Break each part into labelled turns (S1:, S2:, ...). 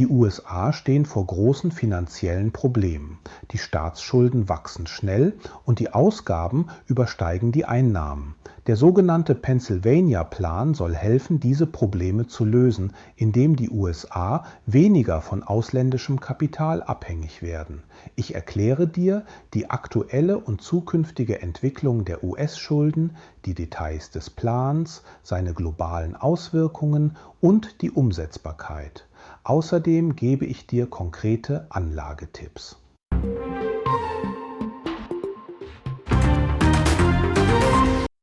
S1: Die USA stehen vor großen finanziellen Problemen. Die Staatsschulden wachsen schnell und die Ausgaben übersteigen die Einnahmen. Der sogenannte Pennsylvania-Plan soll helfen, diese Probleme zu lösen, indem die USA weniger von ausländischem Kapital abhängig werden. Ich erkläre dir die aktuelle und zukünftige Entwicklung der US-Schulden, die Details des Plans, seine globalen Auswirkungen und die Umsetzbarkeit. Außerdem gebe ich dir konkrete Anlagetipps.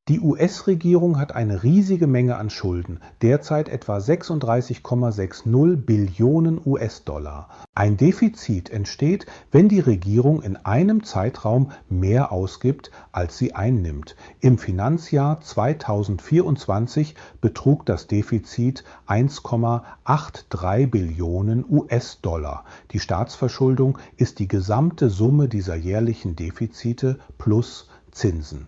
S1: Die US-Regierung hat eine riesige Menge an Schulden, derzeit etwa 36,60 Billionen US-Dollar. Ein Defizit entsteht, wenn die Regierung in einem Zeitraum mehr ausgibt, als sie einnimmt. Im Finanzjahr 2024 betrug das Defizit 1,83 Billionen US-Dollar. Die Staatsverschuldung ist die gesamte Summe dieser jährlichen Defizite plus Zinsen.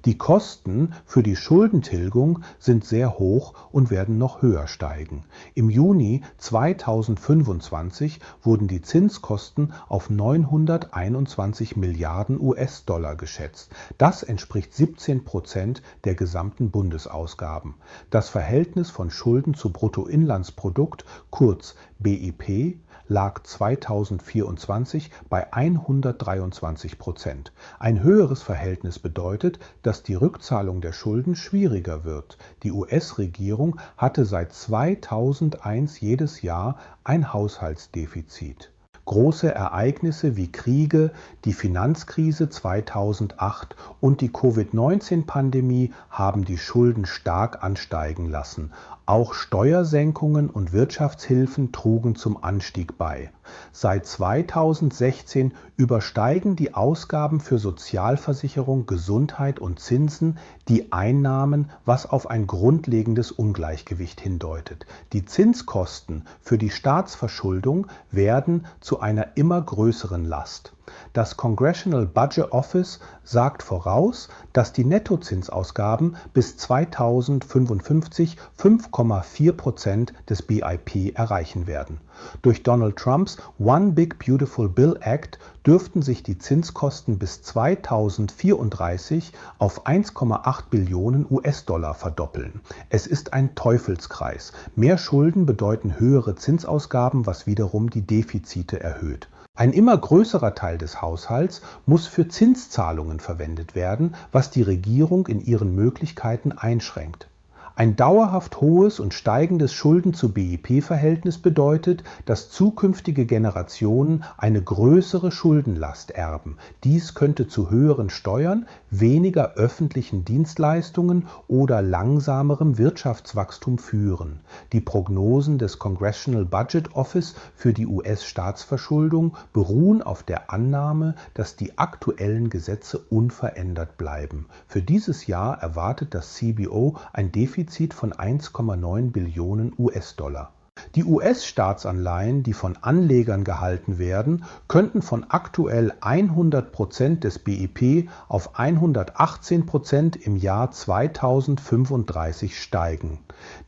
S1: Die Kosten für die Schuldentilgung sind sehr hoch und werden noch höher steigen. Im Juni 2025 wurden die Zinskosten auf 921 Milliarden US-Dollar geschätzt. Das entspricht 17% der gesamten Bundesausgaben. Das Verhältnis von Schulden zu Bruttoinlandsprodukt, kurz BIP, lag 2024 bei 123%. Ein höheres Verhältnis bedeutet, dass die Rückzahlung der Schulden schwieriger wird. Die US-Regierung hatte seit 2001 jedes Jahr ein Haushaltsdefizit. Große Ereignisse wie Kriege, die Finanzkrise 2008 und die Covid-19-Pandemie haben die Schulden stark ansteigen lassen. Auch Steuersenkungen und Wirtschaftshilfen trugen zum Anstieg bei. Seit 2016 übersteigen die Ausgaben für Sozialversicherung, Gesundheit und Zinsen die Einnahmen, was auf ein grundlegendes Ungleichgewicht hindeutet. Die Zinskosten für die Staatsverschuldung werden zu einer immer größeren Last. Das Congressional Budget Office sagt voraus, dass die Nettozinsausgaben bis 2055 5,4% des BIP erreichen werden. Durch Donald Trumps One Big Beautiful Bill Act dürften sich die Zinskosten bis 2034 auf 1,8 Billionen US-Dollar verdoppeln. Es ist ein Teufelskreis. Mehr Schulden bedeuten höhere Zinsausgaben, was wiederum die Defizite erhöht. Ein immer größerer Teil des Haushalts muss für Zinszahlungen verwendet werden, was die Regierung in ihren Möglichkeiten einschränkt. Ein dauerhaft hohes und steigendes Schulden-zu-BIP-Verhältnis bedeutet, dass zukünftige Generationen eine größere Schuldenlast erben. Dies könnte zu höheren Steuern, weniger öffentlichen Dienstleistungen oder langsamerem Wirtschaftswachstum führen. Die Prognosen des Congressional Budget Office für die US-Staatsverschuldung beruhen auf der Annahme, dass die aktuellen Gesetze unverändert bleiben. Für dieses Jahr erwartet das CBO ein Defizit von 1,9 Billionen US-Dollar. Die US-Staatsanleihen, die von Anlegern gehalten werden, könnten von aktuell 100% des BIP auf 118% im Jahr 2035 steigen.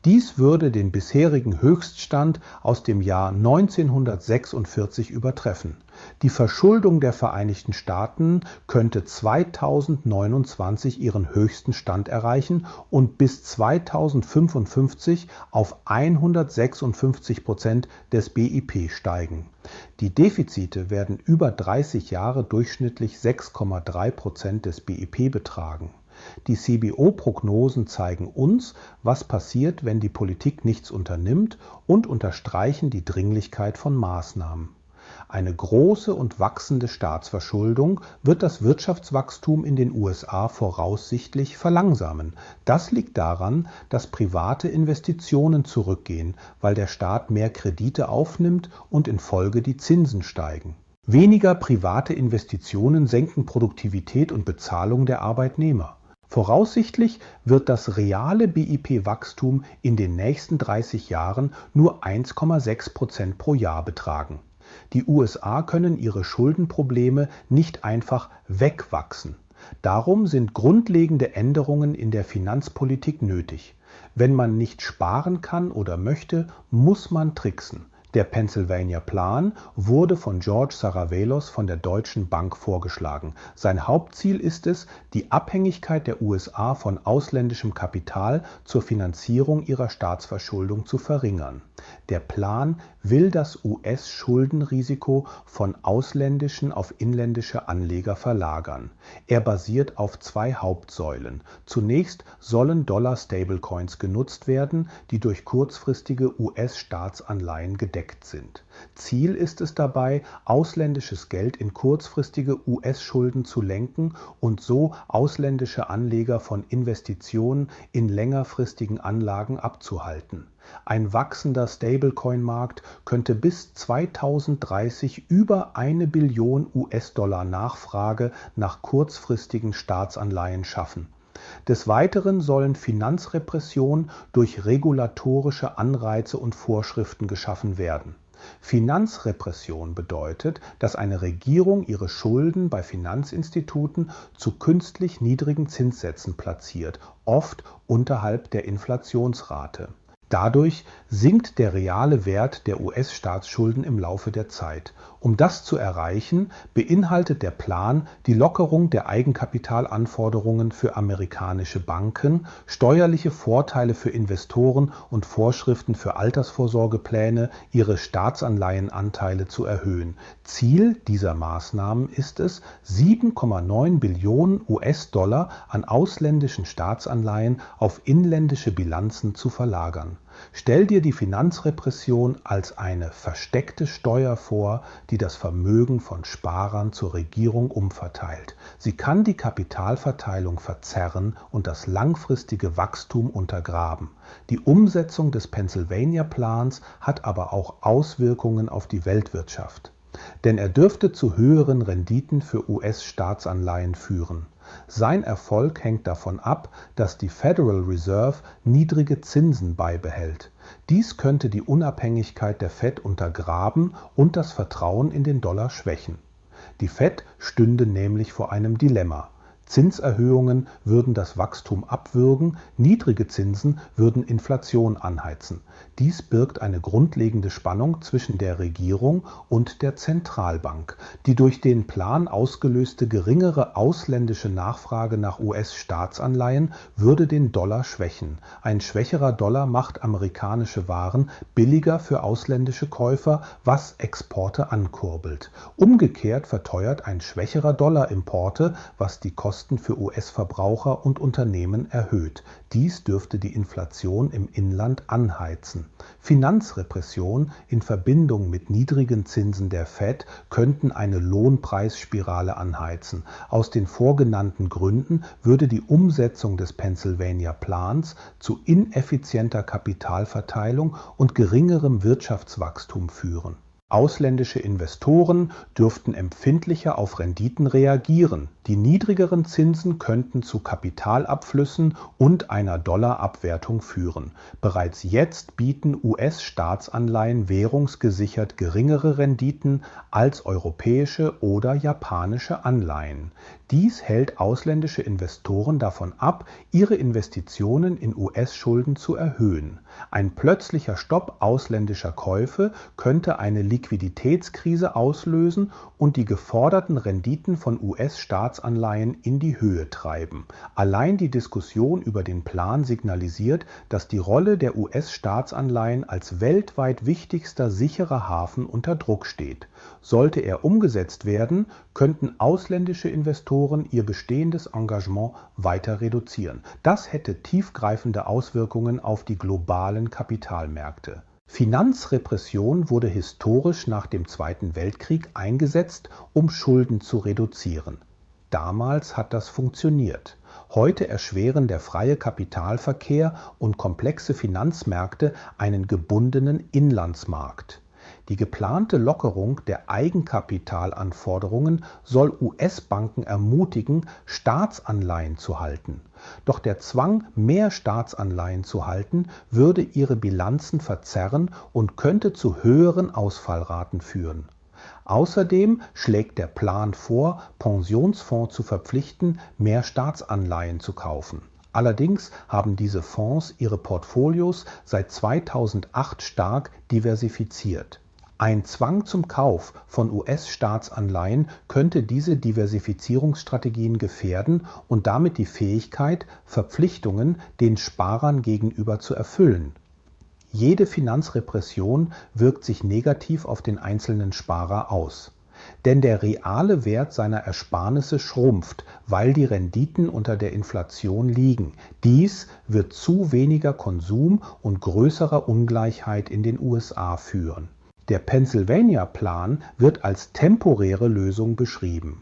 S1: Dies würde den bisherigen Höchststand aus dem Jahr 1946 übertreffen. Die Verschuldung der Vereinigten Staaten könnte 2029 ihren höchsten Stand erreichen und bis 2055 auf 156% des BIP steigen. Die Defizite werden über 30 Jahre durchschnittlich 6,3% des BIP betragen. Die CBO-Prognosen zeigen uns, was passiert, wenn die Politik nichts unternimmt, und unterstreichen die Dringlichkeit von Maßnahmen. Eine große und wachsende Staatsverschuldung wird das Wirtschaftswachstum in den USA voraussichtlich verlangsamen. Das liegt daran, dass private Investitionen zurückgehen, weil der Staat mehr Kredite aufnimmt und in Folge die Zinsen steigen. Weniger private Investitionen senken Produktivität und Bezahlung der Arbeitnehmer. Voraussichtlich wird das reale BIP-Wachstum in den nächsten 30 Jahren nur 1,6% pro Jahr betragen. Die USA können ihre Schuldenprobleme nicht einfach wegwachsen. Darum sind grundlegende Änderungen in der Finanzpolitik nötig. Wenn man nicht sparen kann oder möchte, muss man tricksen. Der Pennsylvania Plan wurde von George Saravelos von der Deutschen Bank vorgeschlagen. Sein Hauptziel ist es, die Abhängigkeit der USA von ausländischem Kapital zur Finanzierung ihrer Staatsverschuldung zu verringern. Der Plan will das US-Schuldenrisiko von ausländischen auf inländische Anleger verlagern. Er basiert auf zwei Hauptsäulen. Zunächst sollen Dollar-Stablecoins genutzt werden, die durch kurzfristige US-Staatsanleihen gedeckt sind. Ziel ist es dabei, ausländisches Geld in kurzfristige US-Schulden zu lenken und so ausländische Anleger von Investitionen in längerfristigen Anlagen abzuhalten. Ein wachsender Stablecoin-Markt könnte bis 2030 über 1 Billion US-Dollar Nachfrage nach kurzfristigen Staatsanleihen schaffen. Des Weiteren sollen Finanzrepression durch regulatorische Anreize und Vorschriften geschaffen werden. Finanzrepression bedeutet, dass eine Regierung ihre Schulden bei Finanzinstituten zu künstlich niedrigen Zinssätzen platziert, oft unterhalb der Inflationsrate. Dadurch sinkt der reale Wert der US-Staatsschulden im Laufe der Zeit. Um das zu erreichen, beinhaltet der Plan die Lockerung der Eigenkapitalanforderungen für amerikanische Banken, steuerliche Vorteile für Investoren und Vorschriften für Altersvorsorgepläne, ihre Staatsanleihenanteile zu erhöhen. Ziel dieser Maßnahmen ist es, 7,9 Billionen US-Dollar an ausländischen Staatsanleihen auf inländische Bilanzen zu verlagern. Stell dir die Finanzrepression als eine versteckte Steuer vor, die das Vermögen von Sparern zur Regierung umverteilt. Sie kann die Kapitalverteilung verzerren und das langfristige Wachstum untergraben. Die Umsetzung des Pennsylvania Plans hat aber auch Auswirkungen auf die Weltwirtschaft. Denn er dürfte zu höheren Renditen für US-Staatsanleihen führen. Sein Erfolg hängt davon ab, dass die Federal Reserve niedrige Zinsen beibehält. Dies könnte die Unabhängigkeit der Fed untergraben und das Vertrauen in den Dollar schwächen. Die Fed stünde nämlich vor einem Dilemma. Zinserhöhungen würden das Wachstum abwürgen, niedrige Zinsen würden Inflation anheizen. Dies birgt eine grundlegende Spannung zwischen der Regierung und der Zentralbank. Die durch den Plan ausgelöste geringere ausländische Nachfrage nach US-Staatsanleihen würde den Dollar schwächen. Ein schwächerer Dollar macht amerikanische Waren billiger für ausländische Käufer, was Exporte ankurbelt. Umgekehrt verteuert ein schwächerer Dollar Importe, was die Kosten für US-Verbraucher und Unternehmen erhöht. Dies dürfte die Inflation im Inland anheizen. Finanzrepression in Verbindung mit niedrigen Zinsen der Fed könnten eine Lohnpreisspirale anheizen. Aus den vorgenannten Gründen würde die Umsetzung des Pennsylvania Plans zu ineffizienter Kapitalverteilung und geringerem Wirtschaftswachstum führen. Ausländische Investoren dürften empfindlicher auf Renditen reagieren. Die niedrigeren Zinsen könnten zu Kapitalabflüssen und einer Dollarabwertung führen. Bereits jetzt bieten US-Staatsanleihen währungsgesichert geringere Renditen als europäische oder japanische Anleihen. Dies hält ausländische Investoren davon ab, ihre Investitionen in US-Schulden zu erhöhen. Ein plötzlicher Stopp ausländischer Käufe könnte eine Liquiditätskrise auslösen und die geforderten Renditen von US-Staatsanleihen in die Höhe treiben. Allein die Diskussion über den Plan signalisiert, dass die Rolle der US-Staatsanleihen als weltweit wichtigster sicherer Hafen unter Druck steht. Sollte er umgesetzt werden, könnten ausländische Investoren ihr bestehendes Engagement weiter reduzieren. Das hätte tiefgreifende Auswirkungen auf die globalen Kapitalmärkte. Finanzrepression wurde historisch nach dem Zweiten Weltkrieg eingesetzt, um Schulden zu reduzieren. Damals hat das funktioniert. Heute erschweren der freie Kapitalverkehr und komplexe Finanzmärkte einen gebundenen Inlandsmarkt. Die geplante Lockerung der Eigenkapitalanforderungen soll US-Banken ermutigen, Staatsanleihen zu halten. Doch der Zwang, mehr Staatsanleihen zu halten, würde ihre Bilanzen verzerren und könnte zu höheren Ausfallraten führen. Außerdem schlägt der Plan vor, Pensionsfonds zu verpflichten, mehr Staatsanleihen zu kaufen. Allerdings haben diese Fonds ihre Portfolios seit 2008 stark diversifiziert. Ein Zwang zum Kauf von US-Staatsanleihen könnte diese Diversifizierungsstrategien gefährden und damit die Fähigkeit, Verpflichtungen den Sparern gegenüber zu erfüllen. Jede Finanzrepression wirkt sich negativ auf den einzelnen Sparer aus. Denn der reale Wert seiner Ersparnisse schrumpft, weil die Renditen unter der Inflation liegen. Dies wird zu weniger Konsum und größerer Ungleichheit in den USA führen. Der Pennsylvania-Plan wird als temporäre Lösung beschrieben.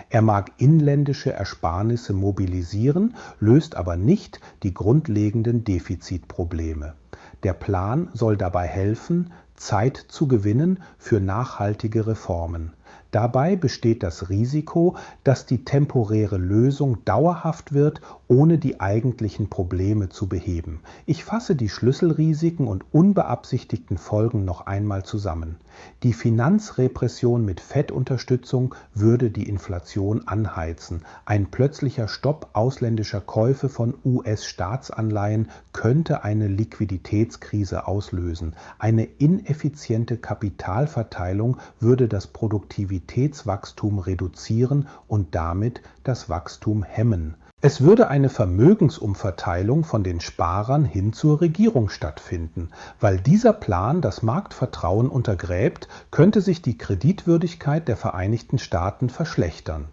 S1: Er mag inländische Ersparnisse mobilisieren, löst aber nicht die grundlegenden Defizitprobleme. Der Plan soll dabei helfen, Zeit zu gewinnen für nachhaltige Reformen. Dabei besteht das Risiko, dass die temporäre Lösung dauerhaft wird, ohne die eigentlichen Probleme zu beheben. Ich fasse die Schlüsselrisiken und unbeabsichtigten Folgen noch einmal zusammen. Die Finanzrepression mit Fed-Unterstützung würde die Inflation anheizen. Ein plötzlicher Stopp ausländischer Käufe von US-Staatsanleihen könnte eine Liquiditätskrise auslösen. Eine ineffiziente Kapitalverteilung würde das Produktivitätswachstum reduzieren und damit das Wachstum hemmen. Es würde eine Vermögensumverteilung von den Sparern hin zur Regierung stattfinden. Weil dieser Plan das Marktvertrauen untergräbt, könnte sich die Kreditwürdigkeit der Vereinigten Staaten verschlechtern.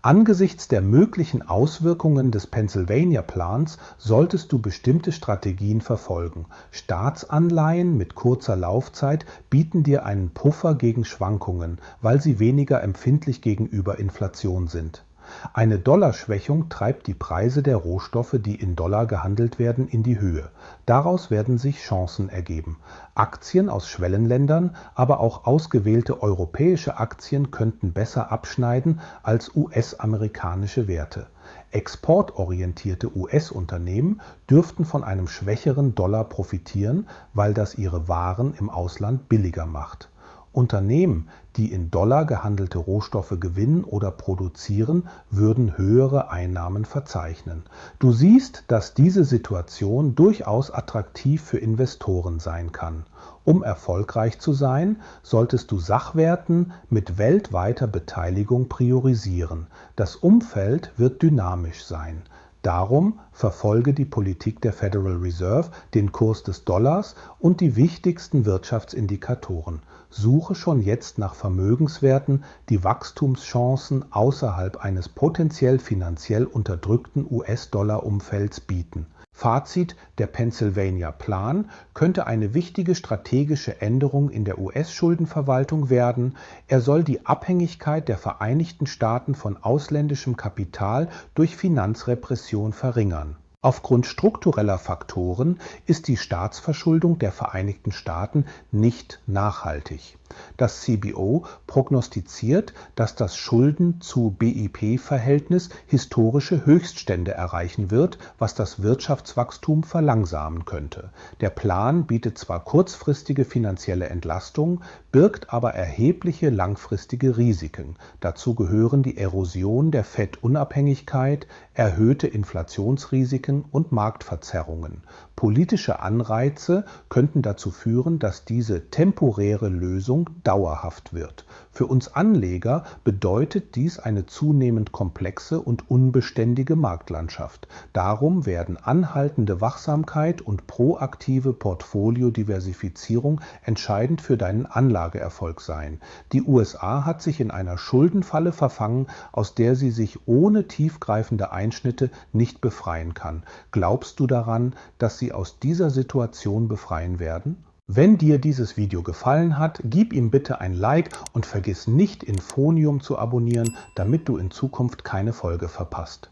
S1: Angesichts der möglichen Auswirkungen des Pennsylvania-Plans solltest du bestimmte Strategien verfolgen. Staatsanleihen mit kurzer Laufzeit bieten dir einen Puffer gegen Schwankungen, weil sie weniger empfindlich gegenüber Inflation sind. Eine Dollarschwächung treibt die Preise der Rohstoffe, die in Dollar gehandelt werden, in die Höhe. Daraus werden sich Chancen ergeben. Aktien aus Schwellenländern, aber auch ausgewählte europäische Aktien könnten besser abschneiden als US-amerikanische Werte. Exportorientierte US-Unternehmen dürften von einem schwächeren Dollar profitieren, weil das ihre Waren im Ausland billiger macht. Unternehmen, die in Dollar gehandelte Rohstoffe gewinnen oder produzieren, würden höhere Einnahmen verzeichnen. Du siehst, dass diese Situation durchaus attraktiv für Investoren sein kann. Um erfolgreich zu sein, solltest du Sachwerten mit weltweiter Beteiligung priorisieren. Das Umfeld wird dynamisch sein. Darum verfolge die Politik der Federal Reserve, den Kurs des Dollars und die wichtigsten Wirtschaftsindikatoren. Suche schon jetzt nach Vermögenswerten, die Wachstumschancen außerhalb eines potenziell finanziell unterdrückten US-Dollar-Umfelds bieten. Fazit: Der Pennsylvania-Plan könnte eine wichtige strategische Änderung in der US-Schuldenverwaltung werden. Er soll die Abhängigkeit der Vereinigten Staaten von ausländischem Kapital durch Finanzrepression verringern. Aufgrund struktureller Faktoren ist die Staatsverschuldung der Vereinigten Staaten nicht nachhaltig. Das CBO prognostiziert, dass das Schulden-zu-BIP-Verhältnis historische Höchststände erreichen wird, was das Wirtschaftswachstum verlangsamen könnte. Der Plan bietet zwar kurzfristige finanzielle Entlastung, birgt aber erhebliche langfristige Risiken. Dazu gehören die Erosion der Fed-Unabhängigkeit, erhöhte Inflationsrisiken und Marktverzerrungen. Politische Anreize könnten dazu führen, dass diese temporäre Lösung dauerhaft wird. Für uns Anleger bedeutet dies eine zunehmend komplexe und unbeständige Marktlandschaft. Darum werden anhaltende Wachsamkeit und proaktive Portfoliodiversifizierung entscheidend für deinen Anlageerfolg sein. Die USA hat sich in einer Schuldenfalle verfangen, aus der sie sich ohne tiefgreifende Einschnitte nicht befreien kann. Glaubst du daran, dass sie aus dieser Situation befreien werden? Wenn dir dieses Video gefallen hat, gib ihm bitte ein Like und vergiss nicht, Infonium zu abonnieren, damit du in Zukunft keine Folge verpasst.